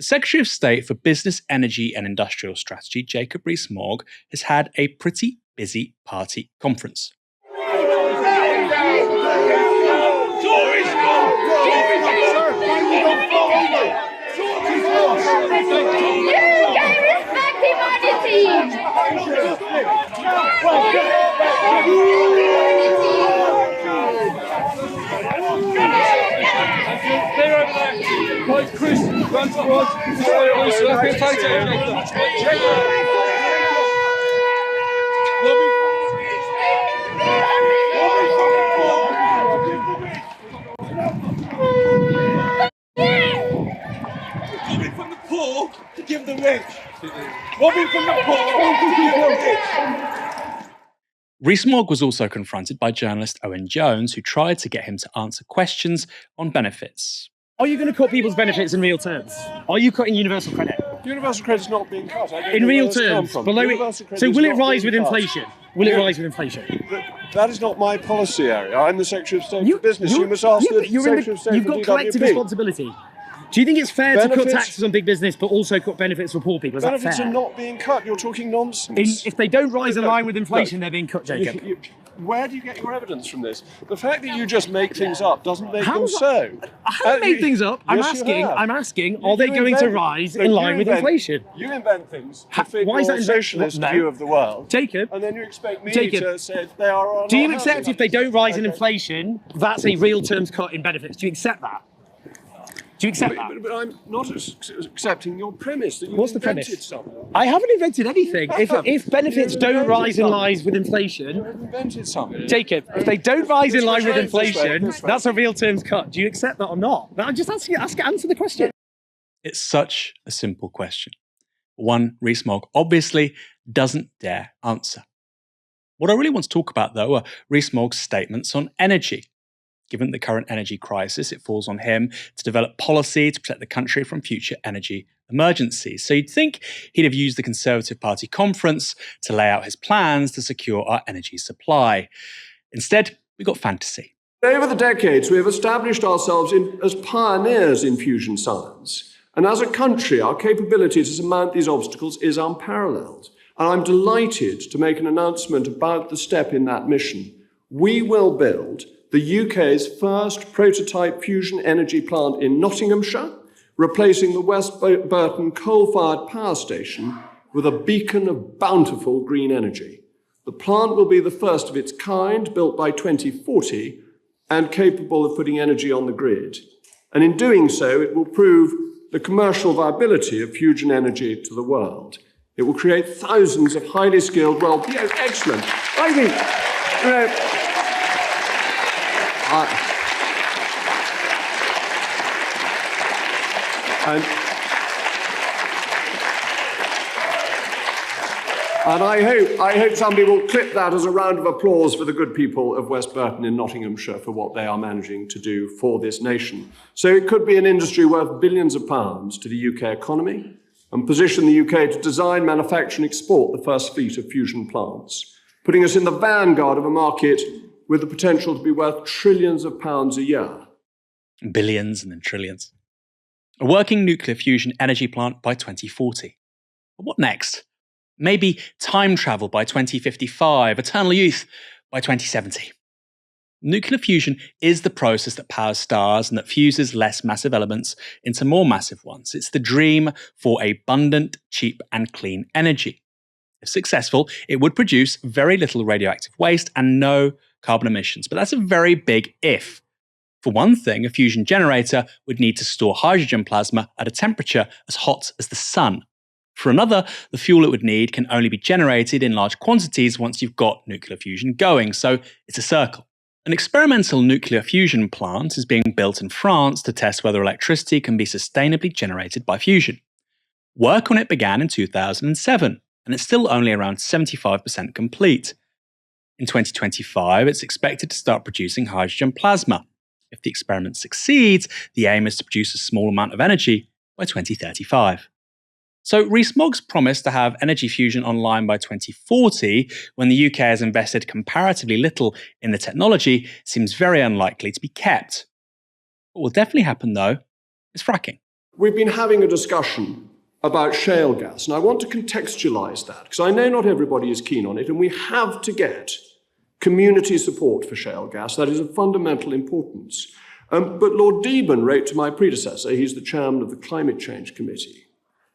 The Secretary of State for Business, Energy and Industrial Strategy, Jacob Rees-Mogg, has had a pretty busy party conference. Chris, run towards robbing from the poor to give the rich. Robbing from the poor to give the rich. Rees-Mogg was also confronted by journalist Owen Jones, who tried to get him to answer questions on benefits. Are you going to cut people's benefits in real terms? Are you cutting universal credit? Universal credit's not being cut. In real terms, below it. So will it rise with inflation? Will it rise with inflation? That is not my policy area. I'm the Secretary of State for Business. You must ask the Secretary of State You've for got collective DWP. responsibility. Do you think it's fair to cut taxes on big business but also cut benefits for poor people? Is that Benefits fair? are not being cut. You're talking nonsense. If they don't rise in line with inflation, they're being cut, Jacob. Where do you get your evidence from this? The fact that you just make things up doesn't make them so. I haven't made things up. I'm asking, are they going to rise in line with inflation? You invent things to fit Why is your that socialist view of the world. Jacob. And then you expect me to say they are or Do you not accept happening. if they don't rise in inflation, that's a real terms cut in benefits? Do you accept that? Do you accept that? But I'm not accepting your premise that you What's the invented premise? something. I haven't invented anything. If benefits don't rise in line with inflation, You invented something. Jacob, if they don't rise in line with This way, inflation, this way. that's a real terms cut. Do you accept that or not? I'm just asking you, answer the question. It's such a simple question. One Rees-Mogg obviously doesn't dare answer. What I really want to talk about, though, are Rees-Mogg's statements on energy. Given the current energy crisis, it falls on him to develop policy to protect the country from future energy emergencies. So you'd think he'd have used the Conservative Party conference to lay out his plans to secure our energy supply. Instead, we got fantasy. Over the decades, we have established ourselves as pioneers in fusion science. And as a country, our capability to surmount these obstacles is unparalleled. And I'm delighted to make an announcement about the step in that mission. We will build the UK's first prototype fusion energy plant in Nottinghamshire, replacing the West Burton coal-fired power station with a beacon of bountiful green energy. The plant will be the first of its kind, built by 2040, and capable of putting energy on the grid. And in doing so, it will prove the commercial viability of fusion energy to the world. It will create thousands of highly skilled, excellent. I think, and I hope somebody will clip that as a round of applause for the good people of West Burton in Nottinghamshire for what they are managing to do for this nation. So it could be an industry worth billions of pounds to the UK economy and position the UK to design, manufacture and export the first fleet of fusion plants, putting us in the vanguard of a market with the potential to be worth trillions of pounds a year. Billions and then trillions. A working nuclear fusion energy plant by 2040. But what next? Maybe time travel by 2055, eternal youth by 2070. Nuclear fusion is the process that powers stars and that fuses less massive elements into more massive ones. It's the dream for abundant, cheap and clean energy. If successful, it would produce very little radioactive waste and no carbon emissions. But that's a very big if. For one thing, a fusion generator would need to store hydrogen plasma at a temperature as hot as the sun. For another, the fuel it would need can only be generated in large quantities once you've got nuclear fusion going, so it's a circle. An experimental nuclear fusion plant is being built in France to test whether electricity can be sustainably generated by fusion. Work on it began in 2007, and it's still only around 75% complete. In 2025, it's expected to start producing hydrogen plasma. If the experiment succeeds, the aim is to produce a small amount of energy by 2035. So Rees-Mogg's promise to have energy fusion online by 2040, when the UK has invested comparatively little in the technology, seems very unlikely to be kept. What will definitely happen, though, is fracking. we've been having a discussion about shale gas, and I want to contextualise that, because I know not everybody is keen on it, and we have to get community support for shale gas. That is of fundamental importance. But Lord Deben wrote to my predecessor, he's the chairman of the Climate Change Committee,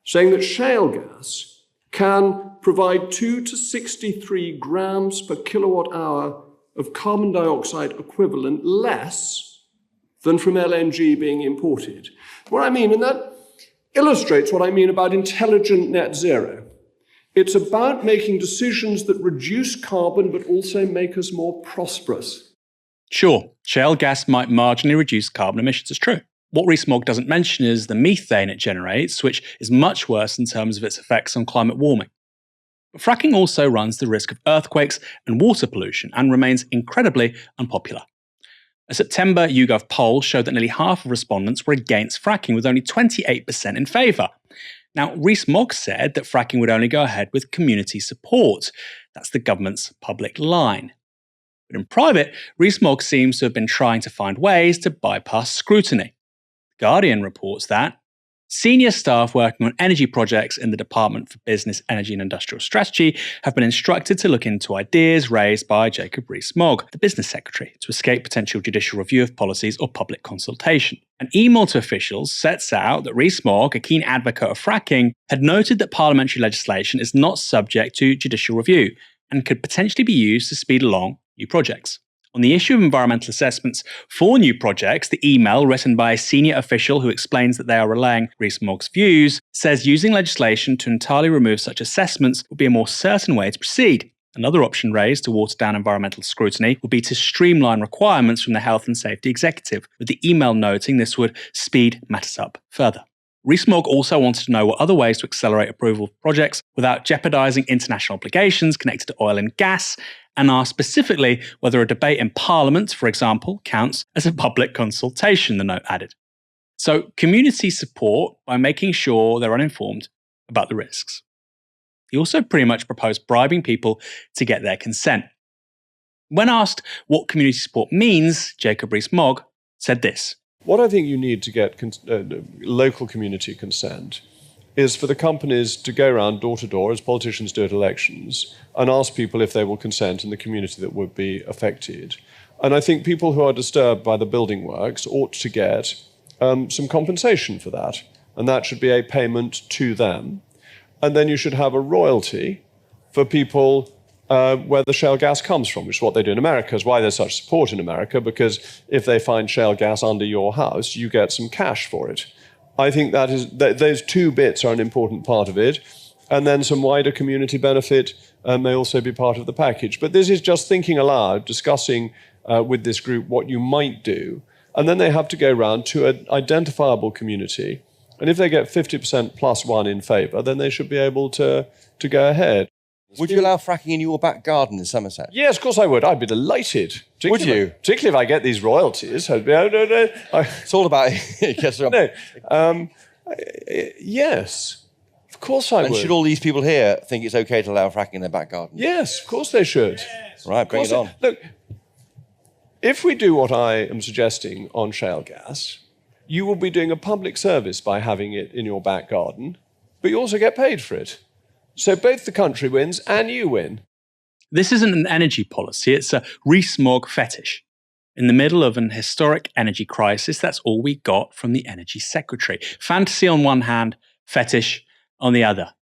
saying that shale gas can provide 2 to 63 grams per kilowatt hour of carbon dioxide equivalent less than from LNG being imported. What I mean, and that illustrates what I mean about intelligent net zero. It's about making decisions that reduce carbon but also make us more prosperous. Sure, shale gas might marginally reduce carbon emissions, it's true. What Rees-Mogg doesn't mention is the methane it generates, which is much worse in terms of its effects on climate warming. But fracking also runs the risk of earthquakes and water pollution and remains incredibly unpopular. A September YouGov poll showed that nearly half of respondents were against fracking, with only 28% in favour. Now, Rees-Mogg said that fracking would only go ahead with community support. That's the government's public line. But in private, Rees-Mogg seems to have been trying to find ways to bypass scrutiny. The Guardian reports that senior staff working on energy projects in the Department for Business, Energy and Industrial Strategy have been instructed to look into ideas raised by Jacob Rees-Mogg, the business secretary, to escape potential judicial review of policies or public consultation. An email to officials sets out that Rees-Mogg, a keen advocate of fracking, had noted that parliamentary legislation is not subject to judicial review and could potentially be used to speed along new projects. On the issue of environmental assessments for new projects, the email, written by a senior official who explains that they are relaying Rees-Mogg's views, says using legislation to entirely remove such assessments would be a more certain way to proceed. Another option raised to water down environmental scrutiny would be to streamline requirements from the Health and Safety Executive, with the email noting this would speed matters up further. Rees-Mogg also wanted to know what other ways to accelerate approval of projects without jeopardising international obligations connected to oil and gas, and asked specifically whether a debate in Parliament, for example, counts as a public consultation, the note added. So, community support by making sure they're uninformed about the risks. He also pretty much proposed bribing people to get their consent. When asked what community support means, Jacob Rees-Mogg said this. What I think you need to get local community consent is for the companies to go around door to door, as politicians do at elections, and ask people if they will consent in the community that would be affected. And I think people who are disturbed by the building works ought to get some compensation for that. And that should be a payment to them. And then you should have a royalty for people where the shale gas comes from, which is what they do in America, is why there's such support in America, because if they find shale gas under your house, you get some cash for it. I think those two bits are an important part of it, and then some wider community benefit may also be part of the package. But this is just thinking aloud, discussing with this group what you might do, and then they have to go round to an identifiable community, and if they get 50% plus one in favour, then they should be able to go ahead. Would you allow fracking in your back garden in Somerset? Yes, of course I would. I'd be delighted. Would you? Particularly if I get these royalties. I'd be, It's all about yes, of course I would. And should all these people here think it's okay to allow fracking in their back garden? Yes, of course they should. Right, bring it on. Look, if we do what I am suggesting on shale gas, you will be doing a public service by having it in your back garden, but you also get paid for it. So both the country wins and you win. This isn't an energy policy, it's a Rees-Mogg fetish. In the middle of an historic energy crisis, that's all we got from the energy secretary. Fantasy on one hand, fetish on the other.